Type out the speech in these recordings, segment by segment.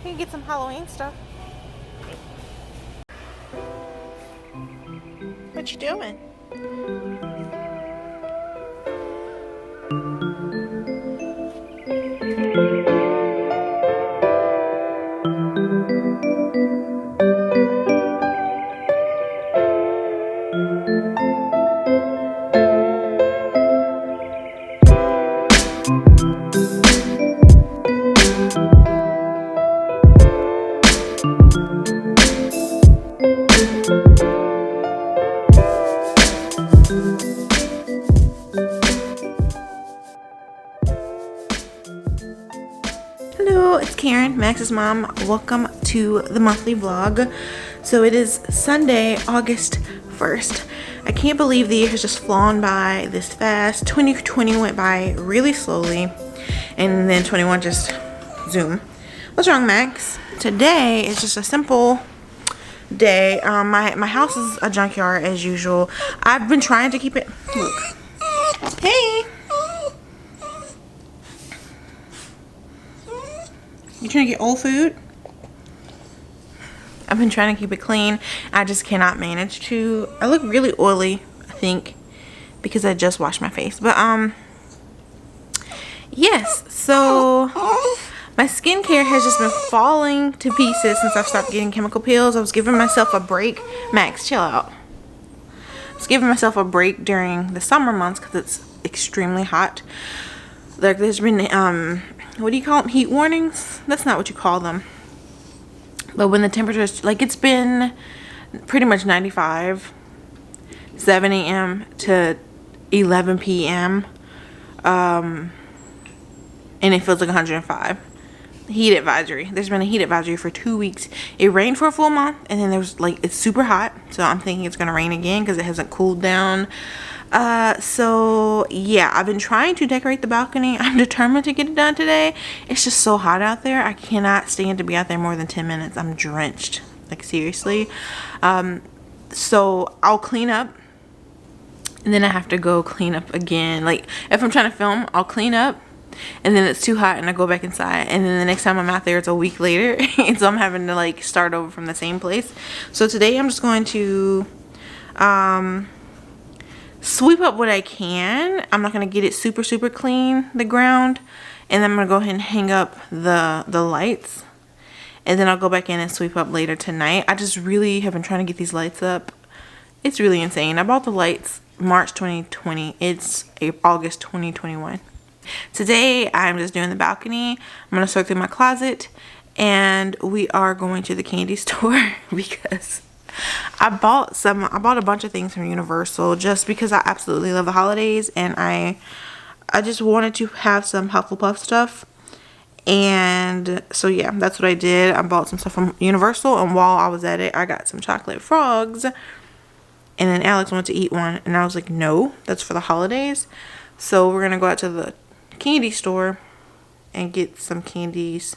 can get some Halloween stuff. What you doing? Hello, it's Karen, Max's mom. Welcome to the monthly vlog. So it is Sunday, August 1st. I can't believe the year has just flown by this fast. 2020 went by really slowly, and then 21 just zoom. What's wrong, Max? Today is just a simple day. My house is a junkyard as usual. I've been trying to keep it. Look. Hey. You trying to get old food? I've been trying to keep it clean. I just cannot manage to. I look really oily, I think, because I just washed my face. But yes, so my skincare has just been falling to pieces since I've stopped getting chemical peels. I was giving myself a break. Max, chill out. I was giving myself a break during the summer months because it's extremely hot. Like, there's been what do you call them? Heat warnings? That's not what you call them. But when the temperatures, like, it's been pretty much 95, 7 a.m. to 11 p.m. And it feels like 105. Heat advisory. There's been a heat advisory for 2 weeks. It rained for a full month, and then there's, like, it's super hot. So I'm thinking it's going to rain again because it hasn't cooled down. So yeah, I've been trying to decorate the balcony. I'm determined to get it done today. It's just so hot out there. I cannot stand to be out there more than 10 minutes. I'm drenched, like, seriously. So I'll clean up, and then I have to go clean up again. Like, if I'm trying to film, I'll clean up, and then it's too hot and I go back inside, and then the next time I'm out there it's a week later. And so I'm having to, like, start over from the same place. So today I'm just going to sweep up what I can. I'm not going to get it super clean, the ground. And then I'm going to go ahead and hang up the lights. And then I'll go back in and sweep up later tonight. I just really have been trying to get these lights up. It's really insane. I bought the lights March 2020. It's August 2021. Today I'm just doing the balcony. I'm going to sort through my closet. And we are going to the candy store because I bought a bunch of things from Universal just because I absolutely love the holidays, and I just wanted to have some Hufflepuff stuff. And so yeah, that's what I did. I bought some stuff from Universal, and while I was at it, I got some chocolate frogs. And then Alex wanted to eat one, and I was like, no, that's for the holidays. So we're gonna go out to the candy store and get some candies.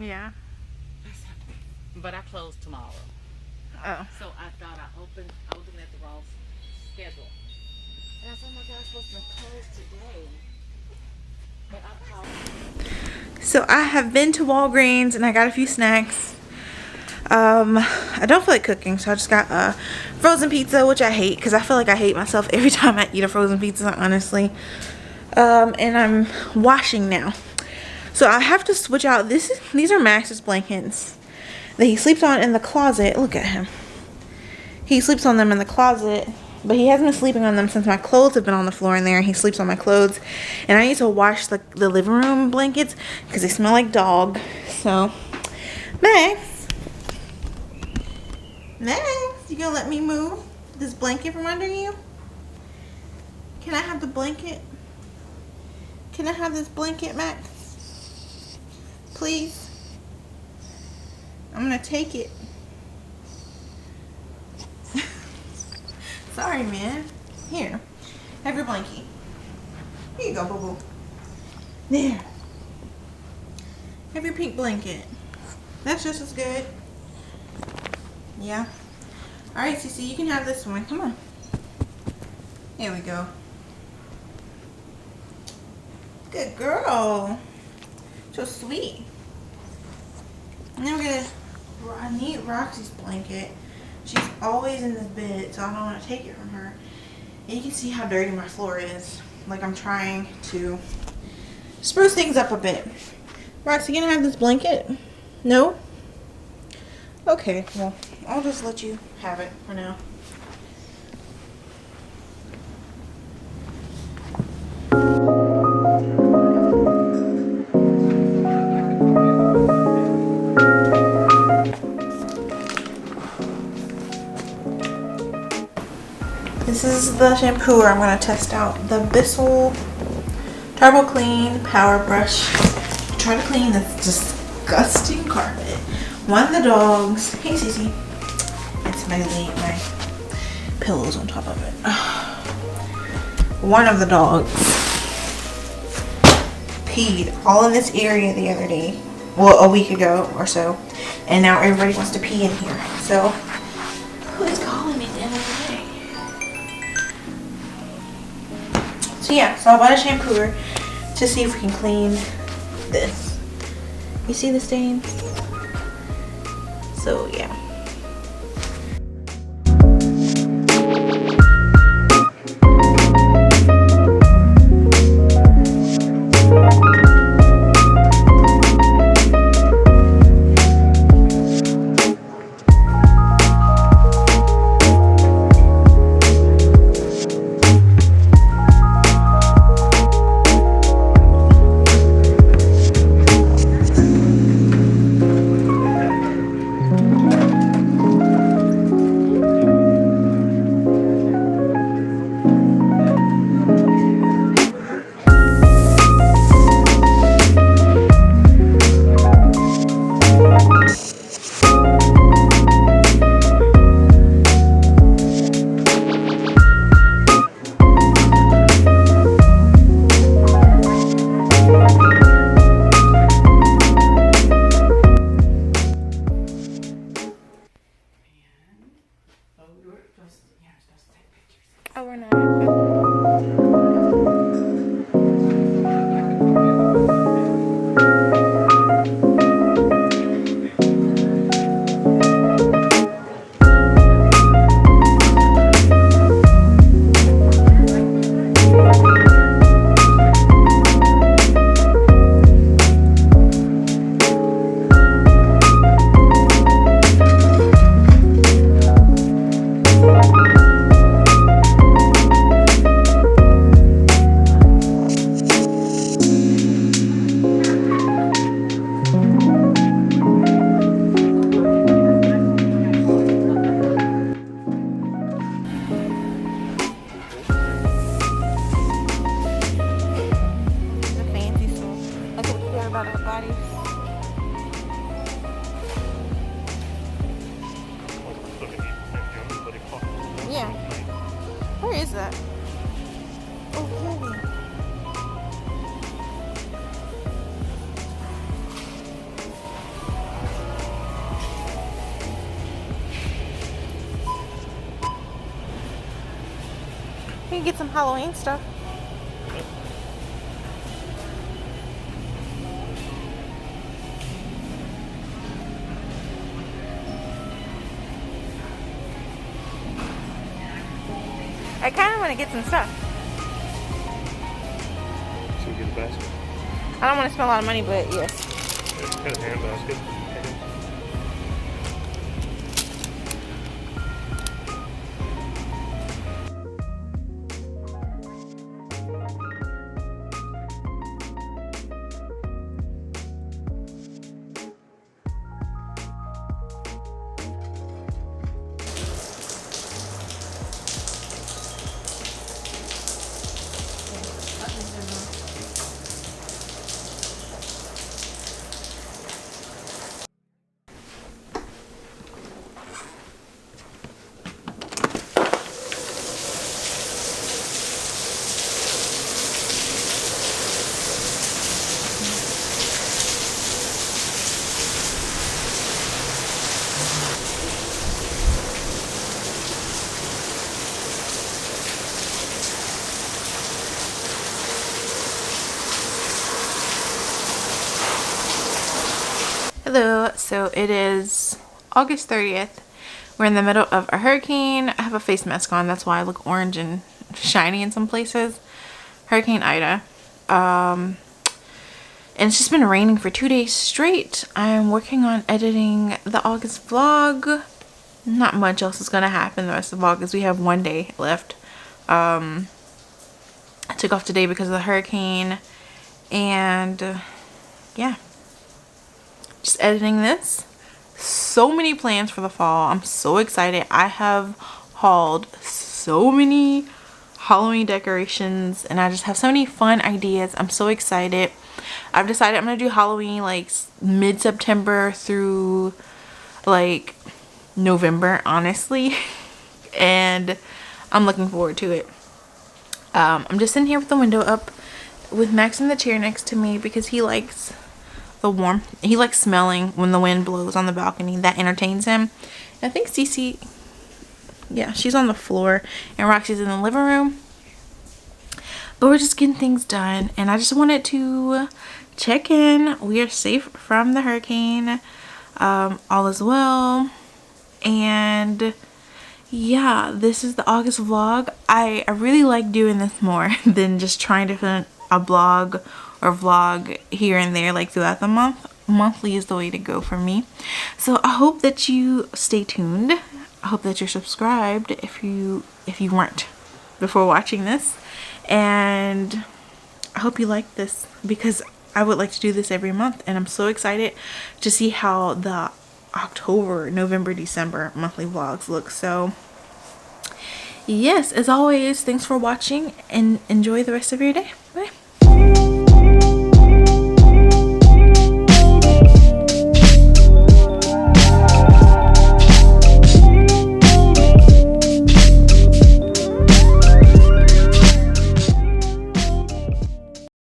Yeah. But I close tomorrow. Oh. So I thought I was looking at the wrong schedule. And I said, oh my God, I'm supposed to close today. But I called. So I have been to Walgreens and I got a few snacks. I don't feel like cooking, so I just got a frozen pizza, which I hate because I feel like I hate myself every time I eat a frozen pizza, honestly. And I'm washing now. So I have to switch out. These are Max's blankets that he sleeps on in the closet. Look at him. He sleeps on them in the closet But he hasn't been sleeping on them since my clothes have been on the floor in there. He sleeps on my clothes. And I need to wash the living room blankets because they smell like dog. So, Max, you gonna let me move this blanket from under you? Can I have the blanket? Can I have this blanket, Max? Please? I'm gonna take it. Sorry, man. Here. Have your blankie. Here you go, boo-boo. There. Have your pink blanket. That's just as good. Yeah. Alright, Cece, you can have this one. Come on. There we go. Good girl. So sweet. Now I need Roxy's blanket. She's always in this bed, so I don't want to take it from her. And you can see how dirty my floor is. Like I'm trying to spruce things up a bit. Roxy, you gonna have this blanket? No? Okay, well, I'll just let you have it for now. This is the shampoo I'm going to test out. The Bissell Turbo Clean Power Brush. Try to clean this disgusting carpet. One of the dogs, hey Cece, it's my pillows on top of it. One of the dogs peed all in this area the other day. Well, a week ago or so. And now everybody wants to pee in here. So, who is calling me at the end of the day? So yeah, so I bought a shampooer to see if we can clean this. You see the stains? So yeah. Oh, we're not. Yeah. Where is that? Oh, really? We can get some Halloween stuff. I kind of want to get some stuff. Should we get a basket? I don't want to spend a lot of money, but yes. Got a hand basket. Hello, so it is August 30th. We're in the middle of a hurricane. I have a face mask on, that's why I look orange and shiny in some places. Hurricane Ida. And it's just been raining for 2 days straight. I'm working on editing the August vlog. Not much else is gonna happen the rest of August. We have 1 day left. I took off today because of the hurricane. And yeah. Just editing this. So many plans for the fall. I'm so excited. I have hauled so many Halloween decorations and I just have so many fun ideas. I'm so excited. I've decided I'm gonna do Halloween like mid-September through like November, honestly. And I'm looking forward to it. I'm just sitting here with the window up with Max in the chair next to me because he likes the warmth. He likes smelling when the wind blows on the balcony. That entertains him. I think Cece, yeah, she's on the floor and Roxy's in the living room. But we're just getting things done and I just wanted to check in. We are safe from the hurricane. All is well. And yeah, this is the August vlog. I really like doing this more than just trying to film a blog or vlog here and there like throughout the month. Monthly is the way to go for me. So I hope that you stay tuned. I hope that you're subscribed if you weren't before watching this. And I hope you like this because I would like to do this every month and I'm so excited to see how the October, November, December monthly vlogs look. So yes, as always, thanks for watching and enjoy the rest of your day. Bye.